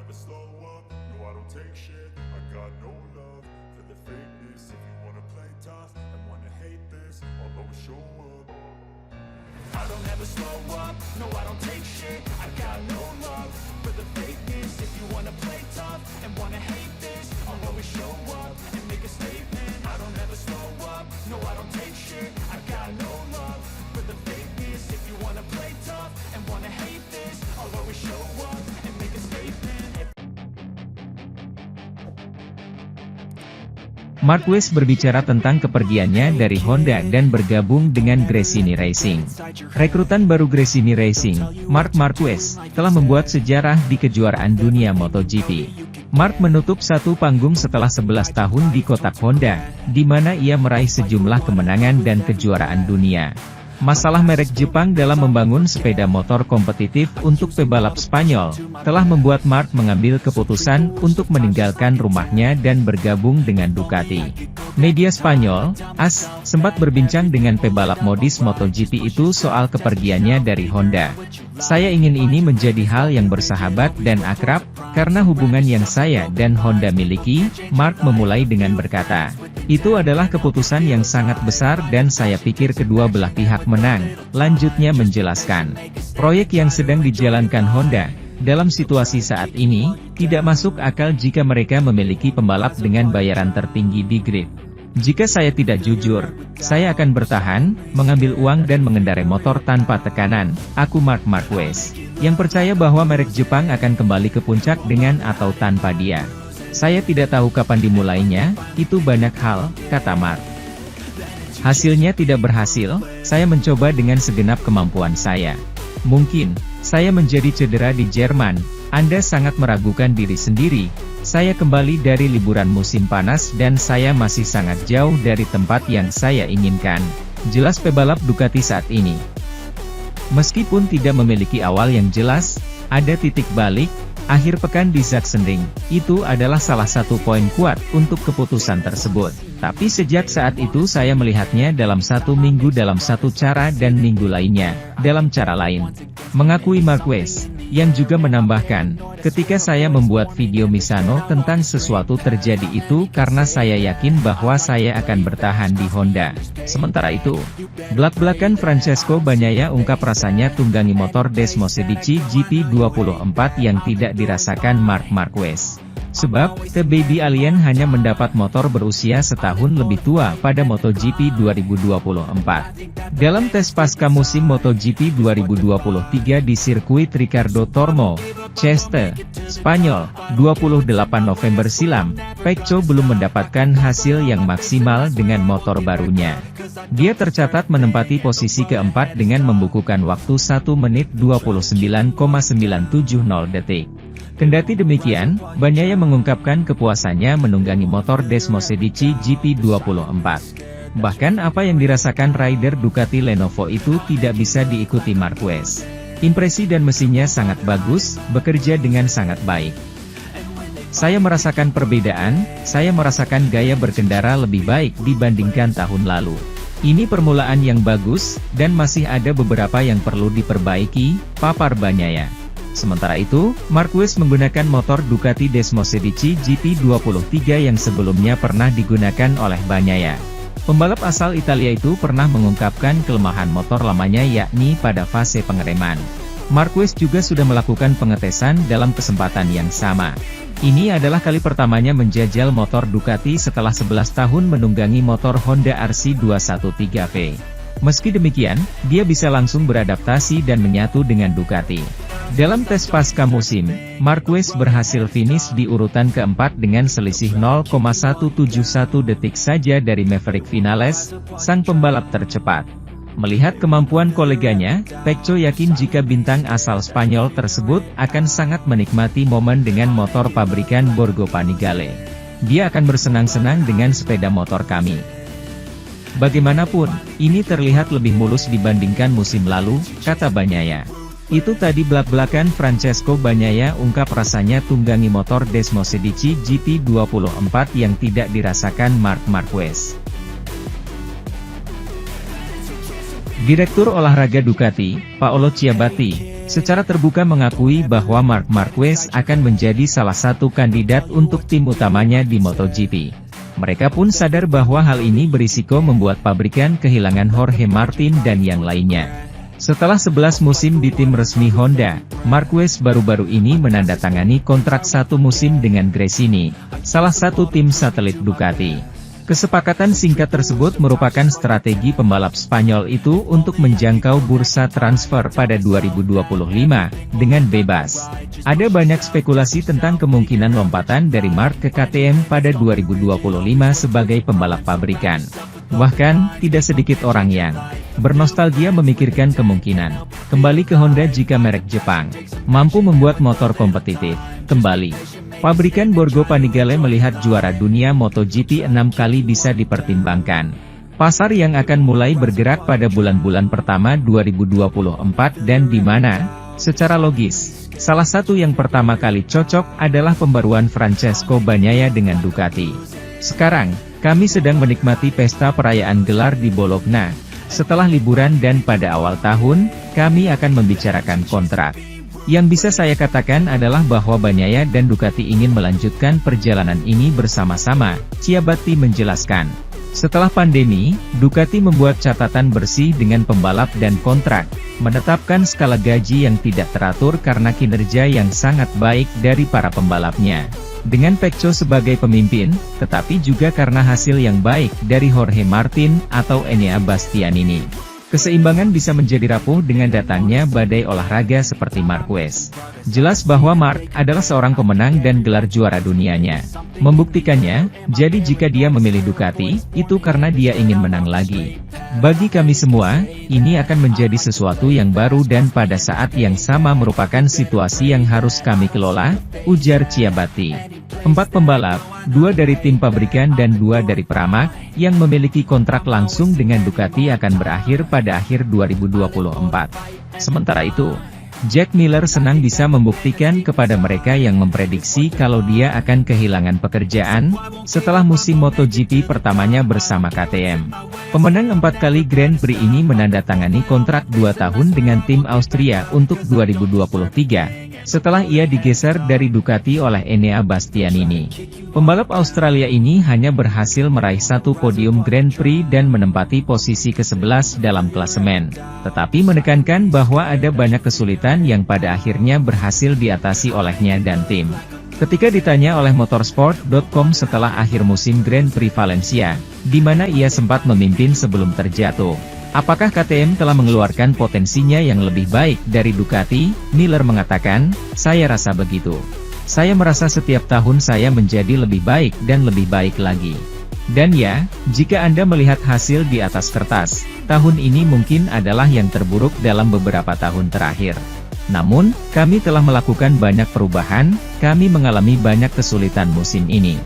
never slow up, no I don't take shit. I got no love for the fakeness. If you wanna play tough and wanna hate this, I'll always show up. I don't ever slow up, no I don't take shit. I got no love for the fakeness. If you wanna play tough and wanna hate this, I'll always show up and make a statement. I don't ever slow up, no I don't take shit. I got no love for the fakeness. If you wanna play tough and wanna hate this, I'll always show up and make a statement. Marquez berbicara tentang kepergiannya dari Honda dan bergabung dengan Gresini Racing. Rekrutan baru Gresini Racing, Marc Marquez, telah membuat sejarah di kejuaraan dunia MotoGP. Marc menutup satu panggung setelah 11 tahun di kotak Honda, di mana ia meraih sejumlah kemenangan dan kejuaraan dunia. Masalah merek Jepang dalam membangun sepeda motor kompetitif untuk pebalap Spanyol, telah membuat Marc mengambil keputusan untuk meninggalkan rumahnya dan bergabung dengan Ducati. Media Spanyol, AS, sempat berbincang dengan pebalap modis MotoGP itu soal kepergiannya dari Honda. Saya ingin ini menjadi hal yang bersahabat dan akrab, karena hubungan yang saya dan Honda miliki, Marc memulai dengan berkata, itu adalah keputusan yang sangat besar dan saya pikir kedua belah pihak menang. Lanjutnya menjelaskan, proyek yang sedang dijalankan Honda, dalam situasi saat ini, tidak masuk akal jika mereka memiliki pembalap dengan bayaran tertinggi di grid. Jika saya tidak jujur, saya akan bertahan, mengambil uang dan mengendarai motor tanpa tekanan. Aku Marc Marquez, yang percaya bahwa merek Jepang akan kembali ke puncak dengan atau tanpa dia. Saya tidak tahu kapan dimulainya, itu banyak hal, kata Marc. Hasilnya tidak berhasil, saya mencoba dengan segenap kemampuan saya. Mungkin, saya menjadi cedera di Jerman, Anda sangat meragukan diri sendiri. Saya kembali dari liburan musim panas dan saya masih sangat jauh dari tempat yang saya inginkan. Jelas pebalap Ducati saat ini. Meskipun tidak memiliki awal yang jelas, ada titik balik. Akhir pekan di Sachsenring, itu adalah salah satu poin kuat untuk keputusan tersebut. Tapi sejak saat itu saya melihatnya dalam satu minggu dalam satu cara dan minggu lainnya, dalam cara lain. Mengakui Marquez, yang juga menambahkan, ketika saya membuat video Misano tentang sesuatu terjadi itu karena saya yakin bahwa saya akan bertahan di Honda. Sementara itu, belak-belakan Francesco Bagnaia ungkap rasanya tunggangi motor Desmosedici GP24 yang tidak dirasakan Marc Marquez. Sebab, The Baby Alien hanya mendapat motor berusia setahun lebih tua pada MotoGP 2024. Dalam tes pasca musim MotoGP 2023 di sirkuit Ricardo Tormo, Cheste, Spanyol, 28 November silam, Pecco belum mendapatkan hasil yang maksimal dengan motor barunya. Dia tercatat menempati posisi keempat dengan membukukan waktu 1 menit 29,970 detik. Kendati demikian, Bagnaia mengungkapkan kepuasannya menunggangi motor Desmosedici GP24. Bahkan apa yang dirasakan rider Ducati Lenovo itu tidak bisa diikuti Marquez. Impresi dan mesinnya sangat bagus, bekerja dengan sangat baik. Saya merasakan perbedaan, saya merasakan gaya berkendara lebih baik dibandingkan tahun lalu. Ini permulaan yang bagus, dan masih ada beberapa yang perlu diperbaiki, papar Bagnaia. Sementara itu, Marquez menggunakan motor Ducati Desmosedici GP23 yang sebelumnya pernah digunakan oleh Bagnaia. Pembalap asal Italia itu pernah mengungkapkan kelemahan motor lamanya yakni pada fase pengereman. Marquez juga sudah melakukan pengetesan dalam kesempatan yang sama. Ini adalah kali pertamanya menjajal motor Ducati setelah 11 tahun menunggangi motor Honda RC213V. Meski demikian, dia bisa langsung beradaptasi dan menyatu dengan Ducati. Dalam tes pasca musim, Marquez berhasil finish di urutan keempat dengan selisih 0,171 detik saja dari Maverick Vinales, sang pembalap tercepat. Melihat kemampuan koleganya, Pecco yakin jika bintang asal Spanyol tersebut akan sangat menikmati momen dengan motor pabrikan Borgo Panigale. Dia akan bersenang-senang dengan sepeda motor kami. Bagaimanapun, ini terlihat lebih mulus dibandingkan musim lalu, kata Bagnaia. Itu tadi belak-belakan Francesco Bagnaia ungkap rasanya tunggangi motor Desmosedici GP24 yang tidak dirasakan Marc Marquez. Direktur Olahraga Ducati, Paolo Ciabatti, secara terbuka mengakui bahwa Marc Marquez akan menjadi salah satu kandidat untuk tim utamanya di MotoGP. Mereka pun sadar bahwa hal ini berisiko membuat pabrikan kehilangan Jorge Martin dan yang lainnya. Setelah 11 musim di tim resmi Honda, Marquez baru-baru ini menandatangani kontrak 1 musim dengan Gresini, salah satu tim satelit Ducati. Kesepakatan singkat tersebut merupakan strategi pembalap Spanyol itu untuk menjangkau bursa transfer pada 2025, dengan bebas. Ada banyak spekulasi tentang kemungkinan lompatan dari Marc ke KTM pada 2025 sebagai pembalap pabrikan. Bahkan, tidak sedikit orang yang bernostalgia memikirkan kemungkinan kembali ke Honda jika merek Jepang mampu membuat motor kompetitif kembali. Pabrikan Borgo Panigale melihat juara dunia MotoGP 6 kali bisa dipertimbangkan. Pasar yang akan mulai bergerak pada bulan-bulan pertama 2024 dan di mana, secara logis, salah satu yang pertama kali cocok adalah pembaruan Francesco Bagnaia dengan Ducati. Sekarang, kami sedang menikmati pesta perayaan gelar di Bologna. Setelah liburan dan pada awal tahun, kami akan membicarakan kontrak. Yang bisa saya katakan adalah bahwa Bagnaia dan Ducati ingin melanjutkan perjalanan ini bersama-sama, Ciabatti menjelaskan. Setelah pandemi, Ducati membuat catatan bersih dengan pembalap dan kontrak, menetapkan skala gaji yang tidak teratur karena kinerja yang sangat baik dari para pembalapnya. Dengan Pecco sebagai pemimpin, tetapi juga karena hasil yang baik dari Jorge Martin atau Enea Bastianini. Keseimbangan bisa menjadi rapuh dengan datangnya badai olahraga seperti Marquez. Jelas bahwa Marc adalah seorang pemenang dan gelar juara dunianya membuktikannya, jadi jika dia memilih Ducati, itu karena dia ingin menang lagi. Bagi kami semua, ini akan menjadi sesuatu yang baru dan pada saat yang sama merupakan situasi yang harus kami kelola, ujar Ciabatti. 4 pembalap, 2 dari tim pabrikan dan 2 dari Pramac, yang memiliki kontrak langsung dengan Ducati akan berakhir pada akhir 2024. Sementara itu, Jack Miller senang bisa membuktikan kepada mereka yang memprediksi kalau dia akan kehilangan pekerjaan, setelah musim MotoGP pertamanya bersama KTM. Pemenang 4 kali Grand Prix ini menandatangani kontrak 2 tahun dengan tim Austria untuk 2023. Setelah ia digeser dari Ducati oleh Enea Bastianini. Pembalap Australia ini hanya berhasil meraih 1 podium Grand Prix dan menempati posisi ke-11 dalam klasemen, tetapi menekankan bahwa ada banyak kesulitan yang pada akhirnya berhasil diatasi olehnya dan tim. Ketika ditanya oleh motorsport.com setelah akhir musim Grand Prix Valencia, di mana ia sempat memimpin sebelum terjatuh, apakah KTM telah mengeluarkan potensinya yang lebih baik dari Ducati? Miller mengatakan, saya rasa begitu. Saya merasa setiap tahun saya menjadi lebih baik dan lebih baik lagi. Dan ya, jika Anda melihat hasil di atas kertas, tahun ini mungkin adalah yang terburuk dalam beberapa tahun terakhir. Namun, kami telah melakukan banyak perubahan, kami mengalami banyak kesulitan musim ini.